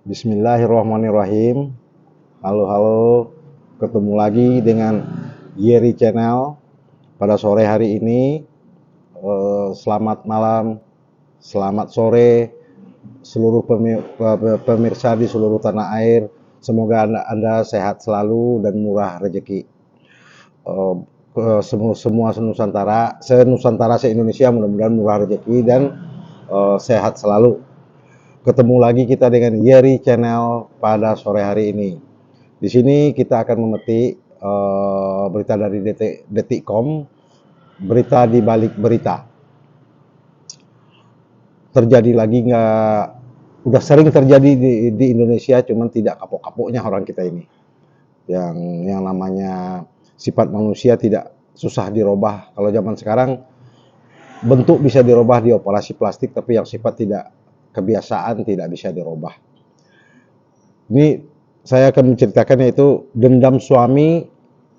Bismillahirrahmanirrahim. Halo, ketemu lagi dengan Yeri Channel pada sore hari ini. Selamat malam, selamat sore seluruh pemirsa di seluruh tanah air. Semoga Anda sehat selalu dan murah rezeki. Semua senusantara se-Indonesia mudah-mudahan murah rezeki dan sehat selalu. Ketemu lagi kita dengan Yeri Channel pada sore hari ini. Di sini kita akan memetik berita dari Detikcom, berita di balik berita. Terjadi lagi nggak? Udah sering terjadi di Indonesia, cuman tidak kapok-kapoknya orang kita ini. Yang namanya sifat manusia tidak susah dirubah. Kalau zaman sekarang bentuk bisa dirubah di operasi plastik, tapi yang sifat tidak kebiasaan tidak bisa dirubah. Ini saya akan menceritakan yaitu dendam suami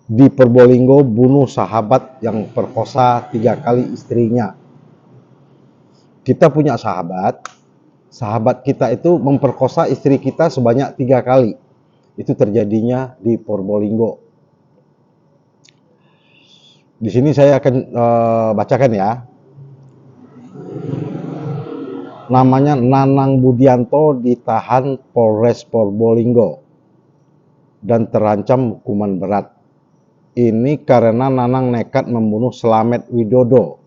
di Probolinggo bunuh sahabat yang perkosa 3 kali istrinya. Kita punya sahabat kita itu memperkosa istri kita sebanyak 3 kali. Itu terjadinya di Probolinggo. Di sini saya akan bacakan ya. Namanya Nanang Budianto ditahan Polres Probolinggo dan terancam hukuman berat. Ini karena Nanang nekat membunuh Slamet Widodo.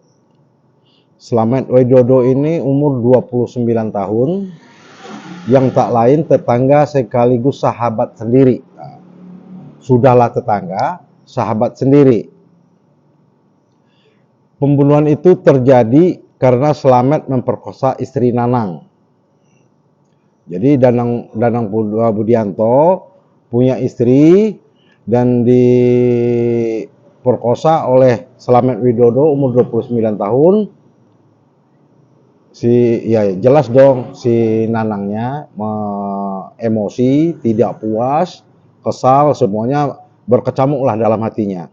Slamet Widodo ini umur 29 tahun, yang tak lain tetangga sekaligus sahabat sendiri. Nah, sudahlah tetangga, sahabat sendiri. Pembunuhan itu terjadi karena Slamet memperkosa istri Nanang. Jadi Nanang Budianto punya istri dan diperkosa oleh Slamet Widodo umur 29 tahun. Jelas dong si Nanangnya emosi, tidak puas, kesal, semuanya berkecamuklah dalam hatinya.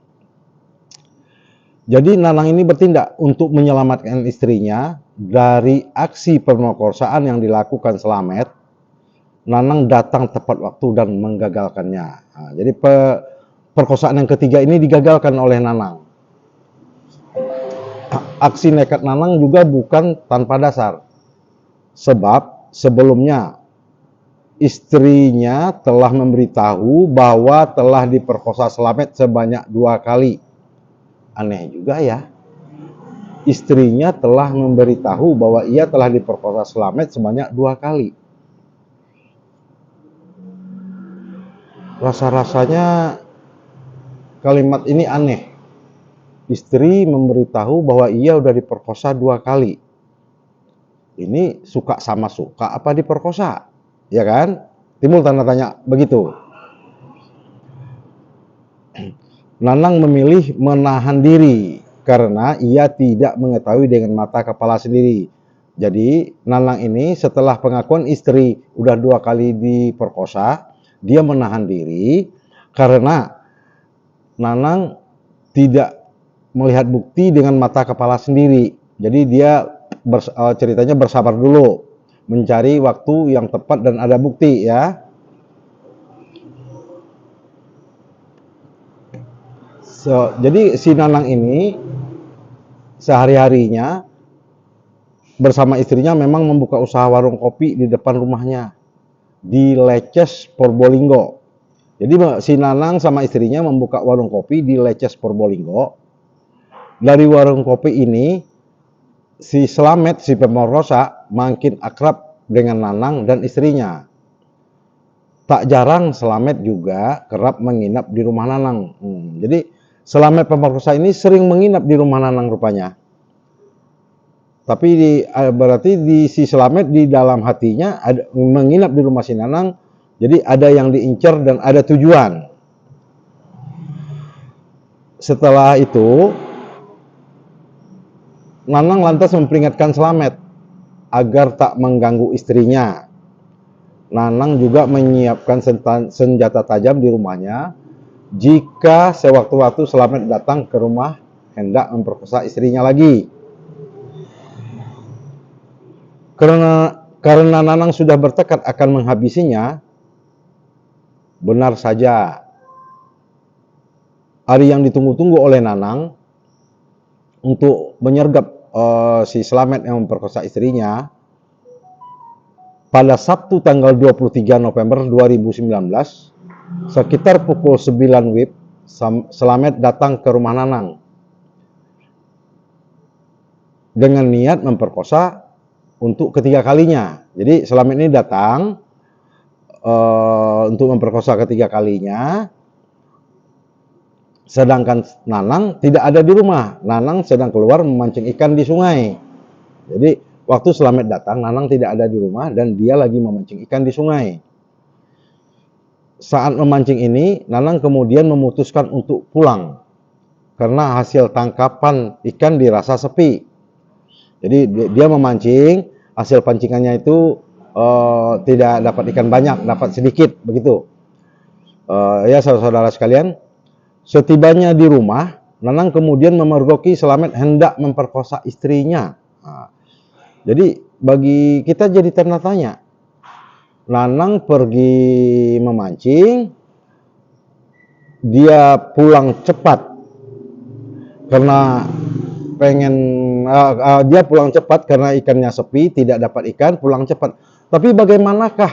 Jadi Nanang ini bertindak untuk menyelamatkan istrinya dari aksi pemerkosaan yang dilakukan Slamet. Nanang datang tepat waktu dan menggagalkannya. Nah, jadi perkosaan yang ketiga ini digagalkan oleh Nanang. Aksi nekat Nanang juga bukan tanpa dasar. Sebab sebelumnya istrinya telah memberitahu bahwa telah diperkosa Slamet sebanyak 2 kali. Aneh juga ya. Istrinya telah memberitahu bahwa ia telah diperkosa Slamet sebanyak 2 kali. Rasa-rasanya kalimat ini aneh. Istri memberitahu bahwa ia udah diperkosa 2 kali. Ini suka sama suka apa diperkosa? Ya kan? Timbul tanda tanya begitu. Nanang memilih menahan diri karena ia tidak mengetahui dengan mata kepala sendiri. Jadi Nanang ini setelah pengakuan istri udah 2 kali diperkosa, dia menahan diri karena Nanang tidak melihat bukti dengan mata kepala sendiri. Jadi dia ceritanya bersabar dulu, mencari waktu yang tepat dan ada bukti ya. Jadi si Nanang ini sehari-harinya bersama istrinya memang membuka usaha warung kopi di depan rumahnya di Leces, Probolinggo. Jadi si Nanang sama istrinya membuka warung kopi di Leces, Probolinggo. Dari warung kopi ini si Slamet, si pemerkosa, makin akrab dengan Nanang dan istrinya. Tak jarang Slamet juga kerap menginap di rumah Nanang. Jadi Slamet pemerkosa ini sering menginap di rumah Nanang rupanya. Tapi berarti di si Slamet di dalam hatinya ada, menginap di rumah si Nanang. Jadi ada yang diincar dan ada tujuan. Setelah itu Nanang lantas memperingatkan Slamet agar tak mengganggu istrinya. Nanang juga menyiapkan senjata tajam di rumahnya jika sewaktu-waktu Slamet datang ke rumah hendak memperkosa istrinya lagi. Karena Karena Nanang sudah bertekad akan menghabisinya, benar saja hari yang ditunggu-tunggu oleh Nanang untuk menyergap si Slamet yang memperkosa istrinya pada Sabtu tanggal 23 November 2019 sekitar pukul 9 WIB. Slamet datang ke rumah Nanang dengan niat memperkosa untuk ketiga kalinya. Jadi Slamet ini datang untuk memperkosa ketiga kalinya, sedangkan Nanang tidak ada di rumah. Nanang sedang keluar memancing ikan di sungai. Jadi waktu Slamet datang, Nanang tidak ada di rumah dan dia lagi memancing ikan di sungai. Saat memancing ini, Nanang kemudian memutuskan untuk pulang karena hasil tangkapan ikan dirasa sepi. Jadi dia memancing, hasil pancingannya itu tidak dapat ikan banyak, dapat sedikit begitu. Ya saudara-saudara sekalian, setibanya di rumah, Nanang kemudian memergoki Slamet hendak memperkosa istrinya. Nah, jadi bagi kita jadi tanda tanya. Nanang pergi memancing, dia pulang cepat karena dia pulang cepat karena ikannya sepi, tidak dapat ikan, pulang cepat. Tapi bagaimanakah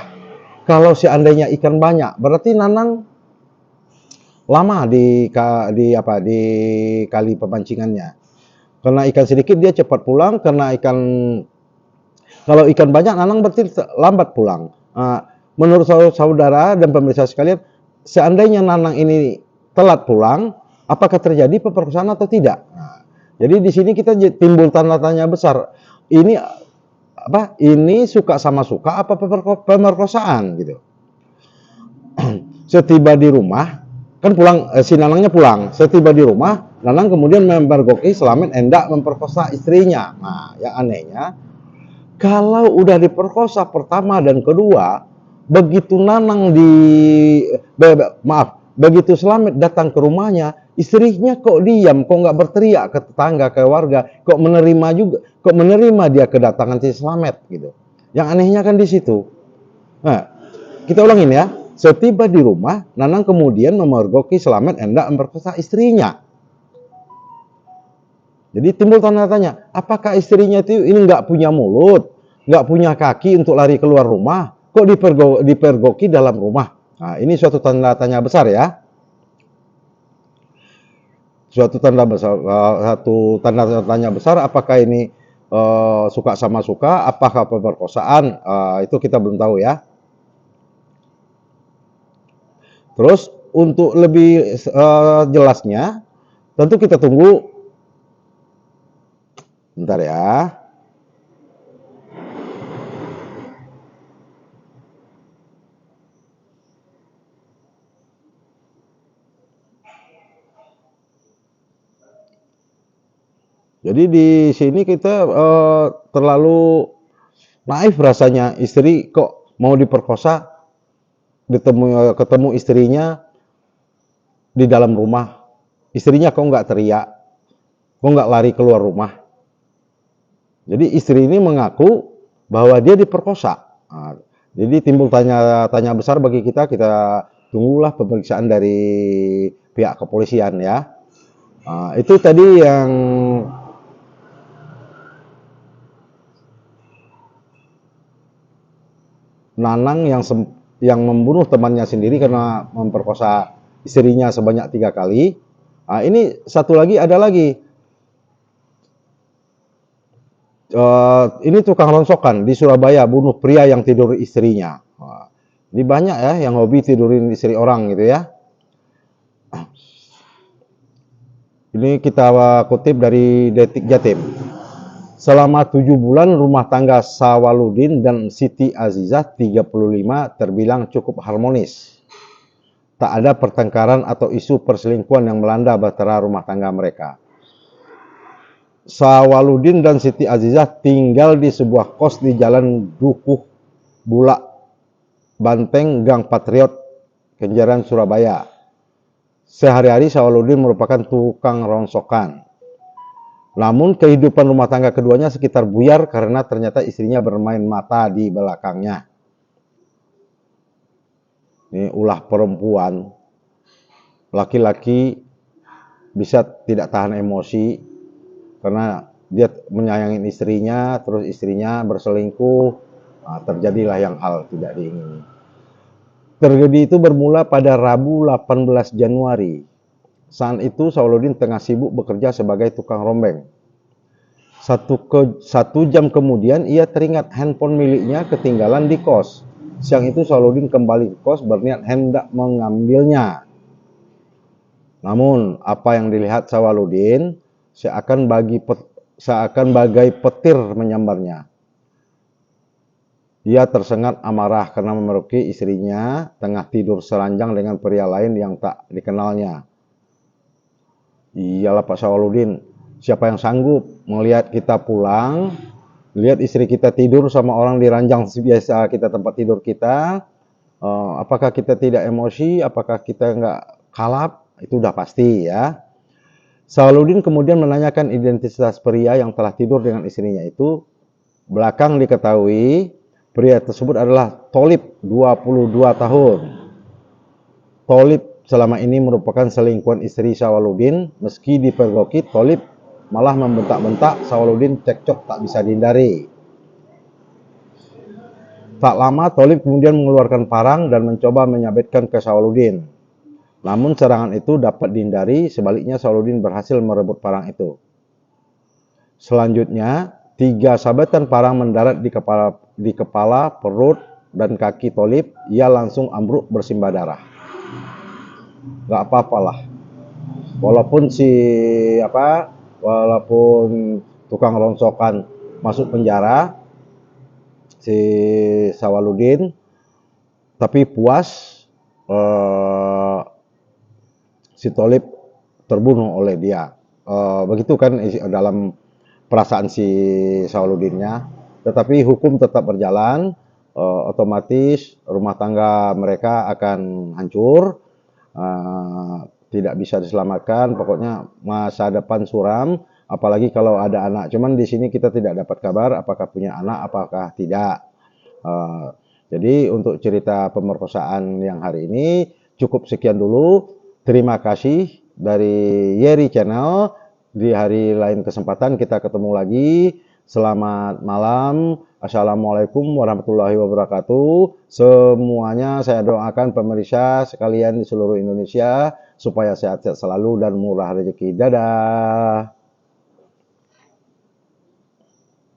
kalau seandainya ikan banyak? Berarti Nanang lama di kali pemancingannya. Karena ikan sedikit dia cepat pulang, karena kalau ikan banyak Nanang berarti lambat pulang. Menurut saudara dan pemirsa sekalian, seandainya Nanang ini telat pulang, apakah terjadi pemerkosaan atau tidak? Jadi di sini kita timbul tanda tanya besar. Ini Ini suka sama suka apa pemerkosaan gitu? Setiba di rumah, kan pulang, si Nanangnya pulang. Setiba di rumah, Nanang kemudian memergoki Slamet hendak memperkosa istrinya. Nah, yang anehnya, kalau udah diperkosa pertama dan kedua, begitu begitu Slamet datang ke rumahnya, istrinya kok diam, kok nggak berteriak ke tetangga, ke warga, kok menerima dia kedatangan si Slamet gitu. Yang anehnya kan di situ. Nah, kita ulangin ya. Setiba di rumah, Nanang kemudian memergoki Slamet hendak memperkosa istrinya. Jadi timbul tanda tanya, apakah istrinya itu ini nggak punya mulut, nggak punya kaki untuk lari keluar rumah, kok dipergoki dalam rumah? Nah, ini suatu tanda tanya besar ya. Suatu tanda tanya besar, apakah ini suka sama suka, apakah pemerkosaan? Itu kita belum tahu ya. Terus untuk lebih jelasnya, tentu kita tunggu. Bentar ya. Jadi di sini kita terlalu naif rasanya, istri kok mau diperkosa, ketemu istrinya di dalam rumah. Istrinya kok nggak teriak, kok nggak lari keluar rumah. Jadi istri ini mengaku bahwa dia diperkosa. Nah, jadi timbul tanya besar bagi kita tunggulah pemeriksaan dari pihak kepolisian ya. Nah, itu tadi yang Nanang yang membunuh temannya sendiri karena memperkosa istrinya sebanyak 3 kali. Nah, ini satu lagi ada lagi. Ini tukang ronsokan di Surabaya bunuh pria yang tidur istrinya. Nah, ini banyak ya yang hobi tidurin istri orang gitu ya. Ini kita kutip dari Detik Jatim. Selama 7 bulan rumah tangga Sawaludin dan Siti Azizah 35 terbilang cukup harmonis. Tak ada pertengkaran atau isu perselingkuhan yang melanda bahtera rumah tangga mereka. Sawaludin dan Siti Azizah tinggal di sebuah kos di Jalan Dukuh Bulak Banteng, Gang Patriot, Kenjeran, Surabaya. Sehari-hari Sawaludin merupakan tukang ronsokan. Namun kehidupan rumah tangga keduanya sekitar buyar karena ternyata istrinya bermain mata di belakangnya. Ini ulah perempuan, laki-laki bisa tidak tahan emosi karena dia menyayangi istrinya, terus istrinya berselingkuh, nah, terjadilah yang hal tidak diingini. Tragedi itu bermula pada Rabu 18 Januari. Saat itu Sauludin tengah sibuk bekerja sebagai tukang rombeng. Satu jam kemudian ia teringat handphone miliknya ketinggalan di kos. Siang itu Sauludin kembali ke kos berniat hendak mengambilnya. Namun apa yang dilihat Sauludin seakan bagai petir menyambarnya. Ia tersengat amarah karena memergoki istrinya tengah tidur seranjang dengan pria lain yang tak dikenalnya. Iyalah Pak Sauludin, siapa yang sanggup melihat kita pulang, lihat istri kita tidur sama orang di ranjang biasa kita tempat tidur kita, apakah kita tidak emosi, apakah kita nggak kalap, itu udah pasti ya. Sauludin kemudian menanyakan identitas pria yang telah tidur dengan istrinya itu. Belakang diketahui pria tersebut adalah Tolib, 22 tahun. Tolib selama ini merupakan selingkuhan istri Sauludin. Meski dipergoki, Tolib malah membentak-bentak Sauludin, cekcok tak bisa dihindari. Tak lama Tolib kemudian mengeluarkan parang dan mencoba menyabetkan ke Sauludin. Namun serangan itu dapat dihindari, sebaliknya Sauludin berhasil merebut parang itu. Selanjutnya, 3 sabetan parang mendarat di kepala, perut, dan kaki Tolib. Ia langsung ambruk bersimbah darah. Gak apa-apalah. Walaupun walaupun tukang rongsokan masuk penjara, si Sauludin, tapi puas si Tolib terbunuh oleh dia. Begitu kan dalam perasaan si Sauludinnya. Tetapi hukum tetap berjalan, otomatis rumah tangga mereka akan hancur, tidak bisa diselamatkan, pokoknya masa depan suram, apalagi kalau ada anak. Cuman di sini kita tidak dapat kabar apakah punya anak, apakah tidak. Jadi untuk cerita pemerkosaan yang hari ini cukup sekian dulu. Terima kasih dari Yeri Channel. Di hari lain kesempatan kita ketemu lagi. Selamat malam. Assalamualaikum warahmatullahi wabarakatuh. Semuanya saya doakan pemirsa sekalian di seluruh Indonesia supaya sehat-sehat selalu dan murah rezeki. Dadah.